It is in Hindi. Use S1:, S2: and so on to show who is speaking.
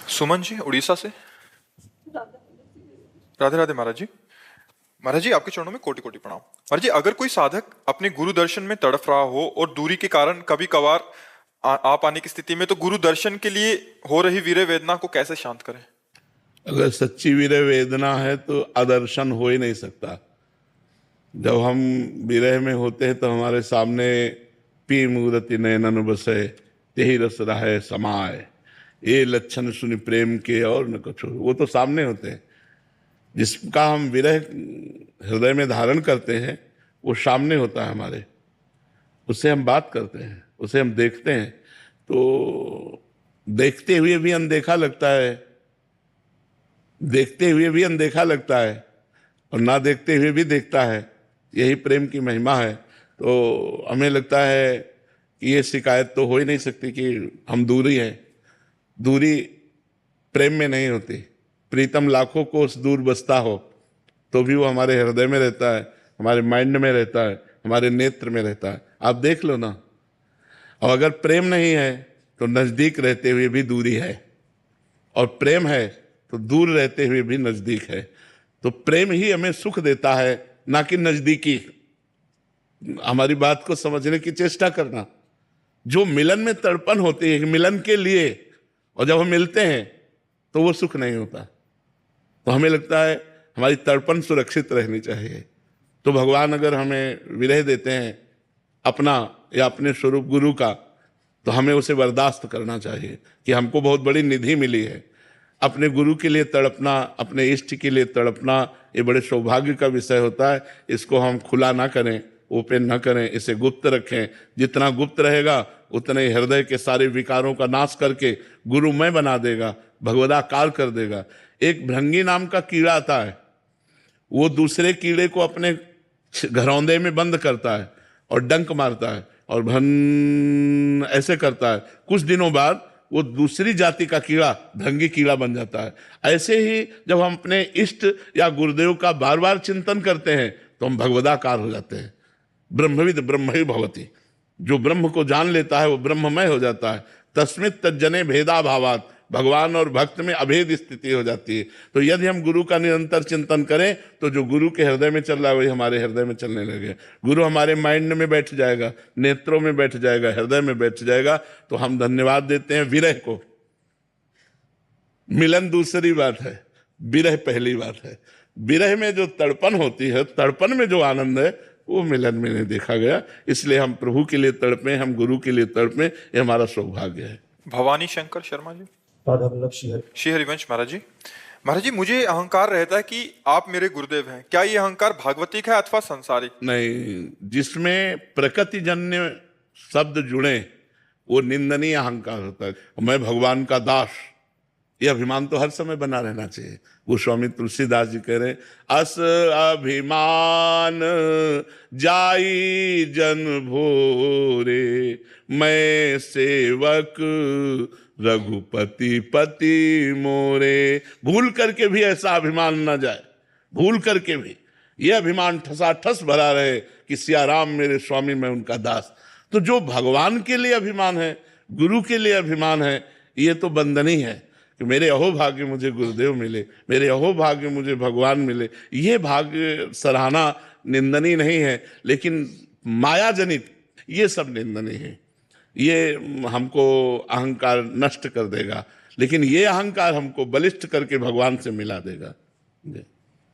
S1: सुमन जी उड़ीसा से। राधे राधे महाराज जी। महाराज जी आपके चरणों में कोटि कोटि प्रणाम। महाराज जी अगर कोई साधक अपने गुरु दर्शन में तड़फ रहा हो और दूरी के कारण कभी कभार आ पाने की स्थिति में, तो गुरु दर्शन के लिए हो रही वीर्य वेदना को कैसे शांत करें?
S2: अगर सच्ची वीर्य वेदना है तो अदर्शन हो ही नहीं सकता। जब हम विरह में होते हैं तो हमारे सामने पी मूर्ति नयनन बसे तेहि रस रहे समाए, ये लक्षण सुनि प्रेम के और न कुछ। वो तो सामने होते हैं। जिसका हम विरह हृदय में धारण करते हैं वो सामने होता है हमारे, उससे हम बात करते हैं, उसे हम देखते हैं। तो देखते हुए भी अनदेखा लगता है, देखते हुए भी अनदेखा लगता है और ना देखते हुए भी देखता है। यही प्रेम की महिमा है। तो हमें लगता है कि ये शिकायत तो हो ही नहीं सकती कि हम दूरी हैं। दूरी प्रेम में नहीं होती। प्रीतम लाखों कोस दूर बसता हो तो भी वो हमारे हृदय में रहता है, हमारे माइंड में रहता है, हमारे नेत्र में रहता है। आप देख लो ना। और अगर प्रेम नहीं है तो नजदीक रहते हुए भी दूरी है, और प्रेम है तो दूर रहते हुए भी नजदीक है। तो प्रेम ही हमें सुख देता है, ना कि नजदीकी। हमारी बात को समझने की चेष्टा करना। जो मिलन में तड़पन होती है मिलन के लिए, और जब हम मिलते हैं तो वो सुख नहीं होता। तो हमें लगता है हमारी तड़पन सुरक्षित रहनी चाहिए। तो भगवान अगर हमें विरह देते हैं अपना या अपने स्वरूप गुरु का, तो हमें उसे बर्दाश्त करना चाहिए कि हमको बहुत बड़ी निधि मिली है। अपने गुरु के लिए तड़पना, अपने इष्ट के लिए तड़पना, ये बड़े सौभाग्य का विषय होता है। इसको हम खुला ना करें, ओपन ना करें, इसे गुप्त रखें। जितना गुप्त रहेगा उतने ही हृदय के सारे विकारों का नाश करके गुरुमय बना देगा, भगवदाकार कर देगा। एक भृंगी नाम का कीड़ा आता है, वो दूसरे कीड़े को अपने घरौंदे में बंद करता है और डंक मारता है और भन ऐसे करता है। कुछ दिनों बाद वो दूसरी जाति का कीड़ा भृंगी कीड़ा बन जाता है। ऐसे ही जब हम अपने इष्ट या गुरुदेव का बार बार चिंतन करते हैं तो हम भगवदाकार हो जाते हैं। ब्रह्मविद ब्रह्म ही भवति। जो ब्रह्म को जान लेता है वो ब्रह्ममय हो जाता है। तस्मित तज्जने भेदा भावात। भगवान और भक्त में अभेद स्थिति हो जाती है। तो यदि हम गुरु का निरंतर चिंतन करें तो जो गुरु के हृदय में चल रहा है वही हमारे हृदय में चलने लगे। गुरु हमारे माइंड में बैठ जाएगा, नेत्रों में बैठ जाएगा, हृदय में बैठ जाएगा। तो हम धन्यवाद देते हैं विरह को। मिलन दूसरी बात है, विरह पहली बात है। विरह में जो तड़पन होती है, तड़पन में जो आनंद है, वो मिलन में नहीं देखा गया। इसलिए हम प्रभु के लिए तड़पे, हम गुरु के लिए तड़पे, ये हमारा सौभाग्य है।
S1: भवानी शंकर शर्मा जी।
S3: श्री
S1: हरिवंश महाराज जी। महाराज जी मुझे अहंकार रहता है कि आप मेरे गुरुदेव हैं। क्या ये अहंकार भागवतिक है अथवा संसारिक?
S2: नहीं, जिसमें प्रकृति जन्य शब्द जुड़े वो निंदनीय अहंकार होता है। मैं भगवान का दास, ये अभिमान तो हर समय बना रहना चाहिए। वो स्वामी तुलसीदास जी कह रहे हैं, अस अभिमान जाई जन भोरे, मैं सेवक रघुपति पति मोरे। भूल करके भी ऐसा अभिमान न जाए, भूल करके भी ये अभिमान ठसाठस भरा रहे कि सिया राम मेरे स्वामी, मैं उनका दास। तो जो भगवान के लिए अभिमान है, गुरु के लिए अभिमान है, ये तो बंधनी है कि मेरे अहोभाग्य मुझे गुरुदेव मिले, मेरे अहोभाग्य मुझे भगवान मिले। ये भाग्य सराहना निंदनीय नहीं है, लेकिन माया जनित ये सब निंदनीय है। ये हमको अहंकार नष्ट कर देगा, लेकिन ये अहंकार हमको बलिष्ठ करके भगवान से मिला देगा।